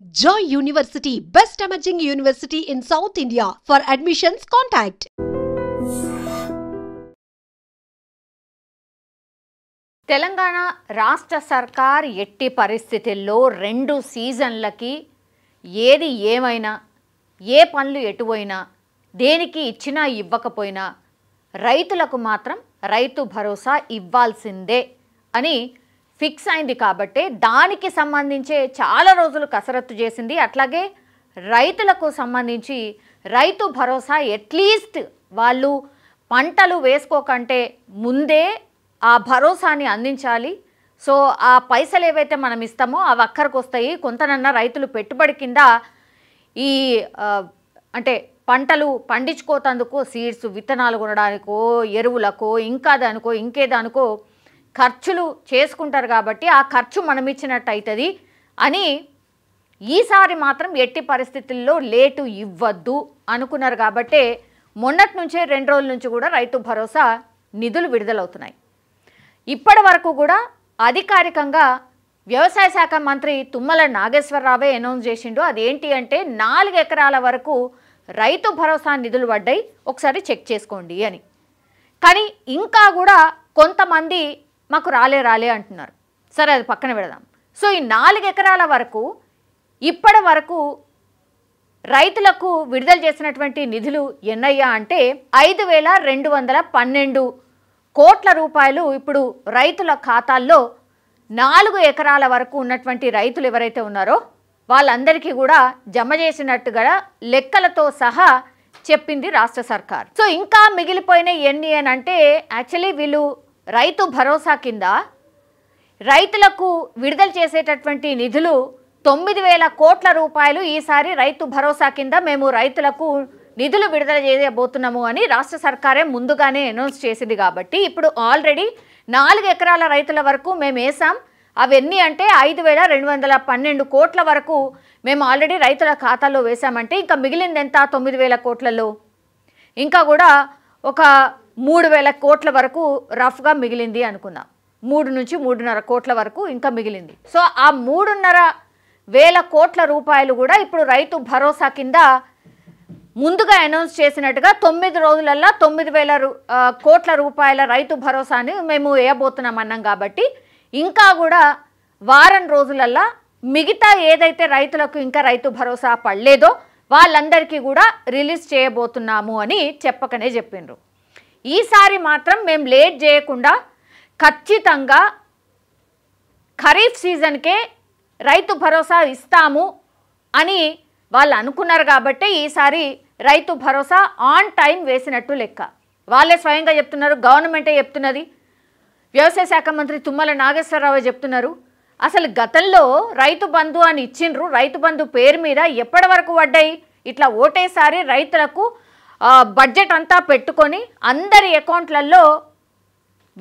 Joy University, best emerging university in South India. For admissions, contact. Telangana రాష్ట్ర సర్కార్ ఎట్టి పరిస్థితుల్లో 2 సీజన్లకి ఏది ఏమైనా ఏ పనులు ఎటువైనా దేనికి ఇచ్చినా ఇవ్వకపోయినా రైతులకు మాత్రం రైతు భరోసా ఇవ్వాల్సిందే అని ఫిక్స్ అయింది కాబట్టి దానికి సంబంధించి చాలా రోజులు కసరత్తు చేసింది. అట్లాగే రైతులకు సంబంధించి రైతు భరోసా అట్లీస్ట్ వాళ్ళు పంటలు వేసుకోకంటే ముందే ఆ భరోసాని అందించాలి. సో ఆ పైసలు ఏవైతే మనం ఇస్తామో అవి అక్కడికి వస్తాయి. కొంతనన్నా రైతులు పెట్టుబడి కింద ఈ అంటే పంటలు పండించుకోతందుకో సీడ్స్ విత్తనాలు కొనడానికో ఎరువులకో ఇంకా దానికో ఇంకేదానికో ఖర్చులు చేసుకుంటారు కాబట్టి ఆ ఖర్చు మనం ఇచ్చినట్టు అవుతుంది అని ఈసారి మాత్రం ఎట్టి పరిస్థితుల్లో లేటు ఇవ్వద్దు అనుకున్నారు. కాబట్టి మొన్నటి నుంచే 2 రోజుల నుంచి కూడా రైతు భరోసా నిధులు విడుదలవుతున్నాయి. ఇప్పటి వరకు కూడా అధికారికంగా వ్యవసాయ శాఖ మంత్రి తుమ్మల నాగేశ్వరరావే అనౌన్స్ చేసిండు. అదేంటి అంటే 4 ఎకరాల వరకు రైతు భరోసా నిధులు పడ్డాయి, ఒకసారి చెక్ చేసుకోండి అని. కానీ ఇంకా కూడా కొంతమంది మాకు రాలే అంటున్నారు. సరే అది పక్కన పెడదాం. సో ఈ 4 ఎకరాల వరకు ఇప్పటి వరకు రైతులకు విడుదల చేసినటువంటి నిధులు ఎన్నయ్యా అంటే 5,212 కోట్ల రూపాయలు ఇప్పుడు రైతుల ఖాతాల్లో 4 ఎకరాల వరకు ఉన్నటువంటి రైతులు ఎవరైతే ఉన్నారో వాళ్ళందరికీ కూడా జమ చేసినట్టుగా లెక్కలతో సహా చెప్పింది రాష్ట్ర సర్కార్. సో ఇంకా మిగిలిపోయిన ఎన్ని అని అంటే యాక్చువల్లీ వీళ్ళు రైతు భరోసా కింద రైతులకు విడుదల చేసేటటువంటి నిధులు 9,000 కోట్ల రూపాయలు ఈసారి రైతు భరోసా కింద మేము రైతులకు నిధులు విడుదల చేయబోతున్నాము అని రాష్ట్ర సర్కారే ముందుగానే అనౌన్స్ చేసింది. కాబట్టి ఇప్పుడు ఆల్రెడీ 4 ఎకరాల రైతుల వరకు మేము వేసాం. అవన్నీ అంటే 5,212 కోట్ల వరకు మేము ఆల్రెడీ రైతుల ఖాతాలో వేసామంటే ఇంకా మిగిలింది ఎంత 9,000 కోట్లలో ఇంకా కూడా ఒక 3,000 కోట్ల వరకు రఫ్గా మిగిలింది అనుకుందాం. 3 నుంచి 3.5 కోట్ల వరకు ఇంకా మిగిలింది. సో ఆ 3,500 కోట్ల రూపాయలు కూడా ఇప్పుడు రైతు భరోసా కింద ముందుగా అనౌన్స్ చేసినట్టుగా 9 రోజులల్లో 9,000 కోట్ల రూపాయల రైతు భరోసాని మేము వేయబోతున్నాం అన్నాం. కాబట్టి ఇంకా కూడా వారం రోజులల్లో మిగతా ఏదైతే రైతులకు ఇంకా రైతు భరోసా పడలేదో వాళ్ళందరికీ కూడా రిలీజ్ చేయబోతున్నాము అని చెప్పకనే చెప్పిండ్రు. ఈసారి మాత్రం మేము లేట్ చేయకుండా ఖచ్చితంగా ఖరీఫ్ సీజన్కే రైతు భరోసా ఇస్తాము అని వాళ్ళు అనుకున్నారు. కాబట్టి ఈసారి రైతు భరోసా ఆన్ టైం వేసినట్టు లెక్క. వాళ్ళే స్వయంగా చెప్తున్నారు, గవర్నమెంటే చెప్తున్నది, వ్యవసాయ శాఖ మంత్రి తుమ్మల నాగేశ్వరరావు చెప్తున్నారు. అసలు గతంలో రైతు బంధు అని ఇచ్చిండ్రు. రైతు బంధు పేరు మీద ఎప్పటి వరకు పడ్డాయి? ఇట్లా ఓటేసారి రైతులకు బడ్జెట్ అంతా పెట్టుకొని అందరి అకౌంట్లలో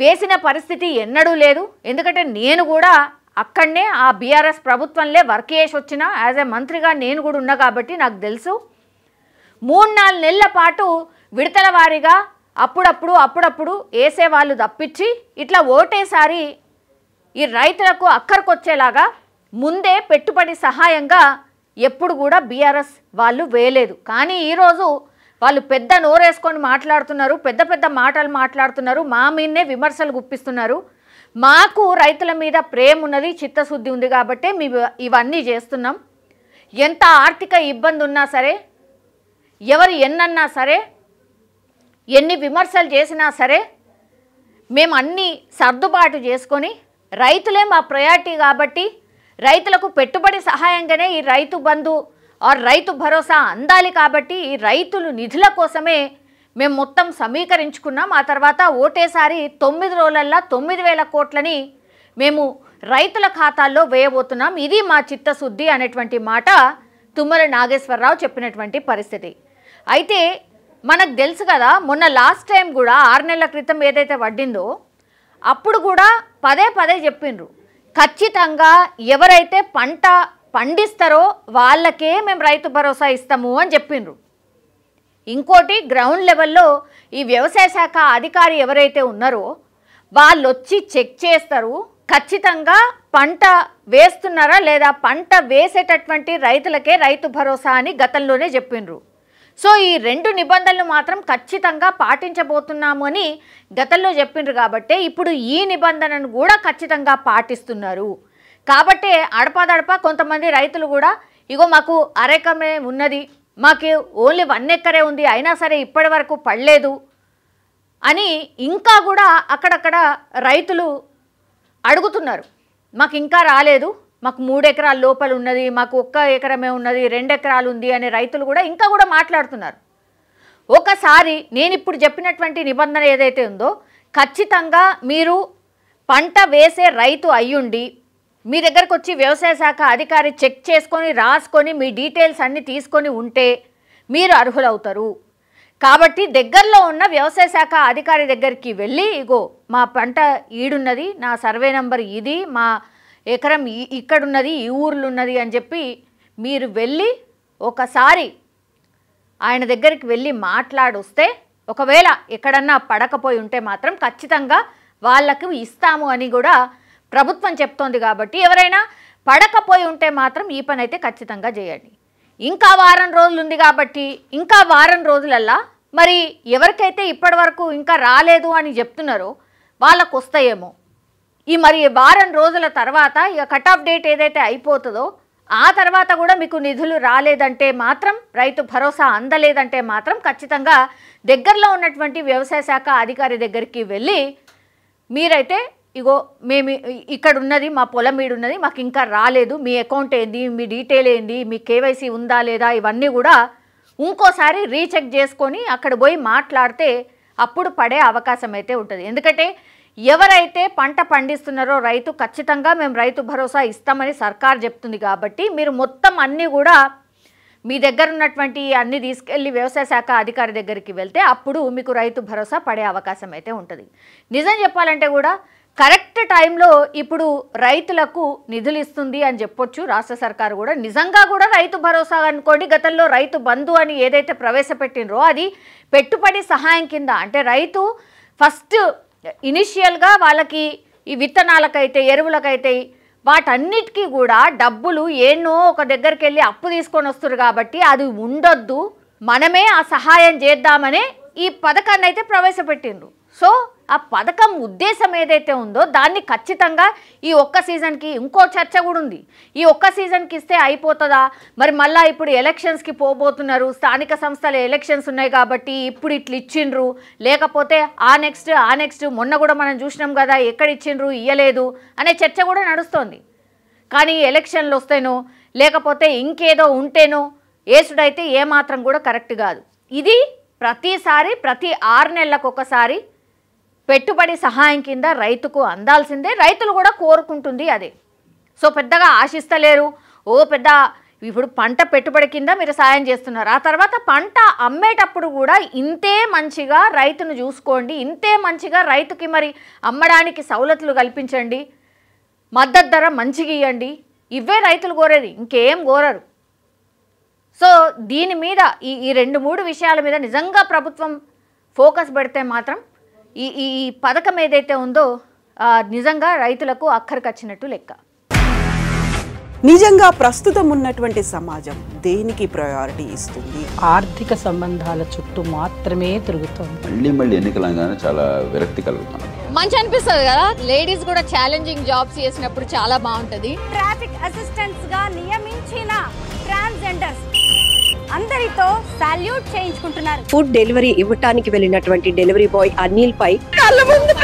వేసిన పరిస్థితి ఎన్నడూ లేదు. ఎందుకంటే నేను కూడా అక్కడనే ఆ బీఆర్ఎస్ ప్రభుత్వంలో వర్క్ చేసి వచ్చిన యాజ్ ఏ మంత్రిగా నేను కూడా ఉన్నా కాబట్టి నాకు తెలుసు. 3-4 నెలల పాటు విడతల వారీగా అప్పుడప్పుడు వేసేవాళ్ళు తప్పించి ఇట్లా ఓటేసారి ఈ రైతులకు అక్కడికొచ్చేలాగా ముందే పెట్టుబడి సహాయంగా ఎప్పుడు కూడా బీఆర్ఎస్ వాళ్ళు వేయలేదు. కానీ ఈరోజు వాళ్ళు పెద్ద నోరేసుకొని మాట్లాడుతున్నారు, పెద్ద మాటలు మాట్లాడుతున్నారు, మా మీదనే విమర్శలు గుప్పిస్తున్నారు. మాకు రైతుల మీద ప్రేమ ఉన్నది, చిత్తశుద్ధి ఉంది కాబట్టి మేము ఇవన్నీ చేస్తున్నాం. ఎంత ఆర్థిక ఇబ్బంది ఉన్నా సరే, ఎవరు ఎన్నన్నా సరే, ఎన్ని విమర్శలు చేసినా సరే మేము అన్నీ సర్దుబాటు చేసుకొని రైతులే మా ప్రయారిటీ కాబట్టి రైతులకు పెట్టుబడి సహాయంగానే ఈ రైతు బంధు రైతు భరోసా అందాలి. కాబట్టి ఈ రైతులు నిధుల కోసమే మేము మొత్తం సమీకరించుకున్నాం. ఆ తర్వాత ఓటేసారి 9 రోజులల్లో 9,000 కోట్లని మేము రైతుల ఖాతాల్లో వేయబోతున్నాం. ఇది మా చిత్తశుద్ధి అనేటువంటి మాట తుమ్మల నాగేశ్వరరావు చెప్పినటువంటి పరిస్థితి. అయితే మనకు తెలుసు కదా, మొన్న లాస్ట్ టైం కూడా 6 నెలల క్రితం ఏదైతే పడ్డిందో అప్పుడు కూడా పదే చెప్పిండ్రు, ఖచ్చితంగా ఎవరైతే పంట పండిస్తారో వాళ్ళకే మేము రైతు భరోసా ఇస్తాము అని చెప్పిండ్రు. ఇంకోటి గ్రౌండ్ లెవెల్లో ఈ వ్యవసాయ శాఖ అధికారి ఎవరైతే ఉన్నారో వాళ్ళు వచ్చి చెక్ చేస్తారు, ఖచ్చితంగా పంట వేస్తున్నారా లేదా, పంట వేసేటటువంటి రైతులకే రైతు భరోసా అని గతంలోనే చెప్పిండ్రు. సో ఈ 2 నిబంధనలు మాత్రం ఖచ్చితంగా పాటించబోతున్నాము అని గతంలో చెప్పిండ్రు కాబట్టి ఇప్పుడు ఈ నిబంధనను కూడా ఖచ్చితంగా పాటిస్తున్నారు. కాబట్టి అడపాదడపా కొంతమంది రైతులు కూడా ఇగో మాకు అరెకమే ఉన్నది, మాకు ఓన్లీ 1 ఎకరే ఉంది, అయినా సరే ఇప్పటి వరకు పడలేదు అని ఇంకా కూడా అక్కడక్కడ రైతులు అడుగుతున్నారు. మాకు ఇంకా రాలేదు, మాకు 3 ఎకరాల లోపల ఉన్నది, మాకు 1 ఎకరమే ఉన్నది, 2 ఎకరాలు ఉంది అనే రైతులు కూడా ఇంకా కూడా మాట్లాడుతున్నారు. ఒకసారి నేను ఇప్పుడు చెప్పినటువంటి నిబంధన ఏదైతే ఉందో ఖచ్చితంగా మీరు పంట వేసే రైతు అయ్యుండి మీ దగ్గరకు వచ్చి వ్యవసాయ శాఖ అధికారి చెక్ చేసుకొని రాసుకొని మీ డీటెయిల్స్ అన్నీ తీసుకొని ఉంటే మీరు అర్హులవుతారు. కాబట్టి దగ్గరలో ఉన్న వ్యవసాయ శాఖ అధికారి దగ్గరికి వెళ్ళి ఇగో మా పంట ఈడున్నది, నా సర్వే నెంబర్ ఇది, మా ఎకరం ఇక్కడున్నది, ఈ ఊర్లు ఉన్నది అని చెప్పి మీరు వెళ్ళి ఒకసారి ఆయన దగ్గరికి వెళ్ళి మాట్లాడొస్తే ఒకవేళ ఎక్కడన్నా పడకపోయి ఉంటే మాత్రం ఖచ్చితంగా వాళ్ళకు ఇస్తాము అని కూడా ప్రభుత్వం చెప్తోంది. కాబట్టి ఎవరైనా పడకపోయి ఉంటే మాత్రం ఈ పని అయితే ఖచ్చితంగా చేయండి. ఇంకా వారం రోజులు ఉంది కాబట్టి ఇంకా వారం రోజులల్లా మరి ఎవరికైతే ఇప్పటి వరకు ఇంకా రాలేదు అని చెప్తున్నారో వాళ్ళకు వస్తాయేమో. ఈ మరి వారం రోజుల తర్వాత ఇక కట్ ఆఫ్ డేట్ ఏదైతే అయిపోతుందో ఆ తర్వాత కూడా మీకు నిధులు రాలేదంటే మాత్రం, రైతు భరోసా అందలేదంటే మాత్రం ఖచ్చితంగా దగ్గరలో ఉన్నటువంటి వ్యవసాయ శాఖ అధికారి దగ్గరికి వెళ్ళి మీరైతే ఇగో మేము ఇక్కడ ఉన్నది, మా పొలం మీద ఉన్నది, మాకు ఇంకా రాలేదు, మీ అకౌంట్ ఏంది, మీ డీటెయిల్ ఏంది, మీ కేవైసీ ఉందా లేదా, ఇవన్నీ కూడా ఇంకోసారి రీచెక్ చేసుకొని అక్కడ పోయి మాట్లాడితే అప్పుడు పడే అవకాశం అయితే ఉంటుంది. ఎందుకంటే ఎవరైతే పంట పండిస్తున్నారో రైతు ఖచ్చితంగా మేము రైతు భరోసా ఇస్తామని సర్కార్ చెప్తుంది. కాబట్టి మీరు మొత్తం అన్నీ కూడా మీ దగ్గర ఉన్నటువంటి అన్నీ తీసుకెళ్ళి వ్యవసాయ శాఖ అధికారి దగ్గరికి వెళ్తే అప్పుడు మీకు రైతు భరోసా పడే అవకాశం అయితే ఉంటుంది. నిజం చెప్పాలంటే కూడా కరెక్ట్ టైంలో ఇప్పుడు రైతులకు నిధులు ఇస్తుంది అని చెప్పొచ్చు రాష్ట్ర సర్కారు కూడా. నిజంగా కూడా రైతు భరోసా అనుకోండి, గతంలో రైతు బంధు అని ఏదైతే ప్రవేశపెట్టినరో అది పెట్టుబడి సహాయం కింద, అంటే రైతు ఫస్ట్ ఇనిషియల్గా వాళ్ళకి ఈ విత్తనాలకైతే ఎరువులకైతే వాటన్నిటికీ కూడా డబ్బులు ఏన్నో ఒక దగ్గరికి వెళ్ళి అప్పు తీసుకొని వస్తారు. కాబట్టి అది ఉండొద్దు, మనమే ఆ సహాయం చేద్దామనే ఈ పథకాన్ని అయితే ప్రవేశపెట్టిండ్రు. సో ఆ పథకం ఉద్దేశం ఏదైతే ఉందో దాన్ని ఖచ్చితంగా ఈ ఒక్క సీజన్కి ఇంకో చర్చ కూడా ఉంది. ఈ ఒక్క సీజన్కి ఇస్తే అయిపోతుందా, మరి మళ్ళీ ఇప్పుడు ఎలక్షన్స్కి పోబోతున్నారు, స్థానిక సంస్థల ఎలక్షన్స్ ఉన్నాయి కాబట్టి ఇప్పుడు ఇట్లా ఇచ్చిండ్రు, లేకపోతే ఆ నెక్స్ట్ మొన్న కూడా మనం చూసినాం కదా ఎక్కడ ఇచ్చిండ్రు ఇయ్యలేదు అనే చర్చ కూడా నడుస్తోంది. కానీ ఎలక్షన్లు వస్తేనో లేకపోతే ఇంకేదో ఉంటేనో ఏసుడైతే ఏమాత్రం కూడా కరెక్ట్ కాదు. ఇది ప్రతిసారి ప్రతి 6 నెలలకు ఒకసారి పెట్టుబడి సహాయం కింద రైతుకు అందాల్సిందే, రైతులు కూడా కోరుకుంటుంది అదే. సో పెద్దగా ఆశిస్తలేరు, ఓ పెద్ద ఇప్పుడు పంట పెట్టుబడి కింద మీరు సాయం చేస్తున్నారు, ఆ తర్వాత పంట అమ్మేటప్పుడు కూడా ఇంతే మంచిగా రైతును చూసుకోండి, ఇంతే మంచిగా రైతుకి మరి అమ్మడానికి సౌలతులు కల్పించండి, మద్దతు ధర మంచిగా ఇవ్వండి, ఇవే రైతులు కోరేది, ఇంకేం కోరరు. సో దీని మీద ఈ 2-3 విషయాల మీద నిజంగా ప్రభుత్వం ఫోకస్ పెడితే మాత్రం ఈ పథకం ఏదైతే ఉందో నిజంగా రైతులకు అక్కడికొచ్చినట్టు లెక్క. నిజంగా ప్రస్తుతం ఉన్నటువంటి సమాజం దేనికి ప్రయారిటీ ఇస్తుంది? ఆర్థిక సంబంధాల చుట్టూ మాత్రమే తిరుగుతుంది. మళ్ళీ ఎన్నికలంగానే చాలా విరక్తి కలుగుతుంది. మంచి అనిపిస్తుంది కదా, లేడీస్ కూడా ఛాలెంజింగ్ జాబ్స్ చేసినప్పుడు చాలా బాగుంటది. ట్రాఫిక్ అసిస్టెంట్స్ గా నియమించిన ట్రాన్స్జెండర్స్ అందరితో సాల్యూట్ చేయించుకుంటున్నారు. ఫుడ్ డెలివరీ ఇవ్వటానికి వెళ్ళినటువంటి డెలివరీ బాయ్ అనిల్ పై కళ్ళ ముందు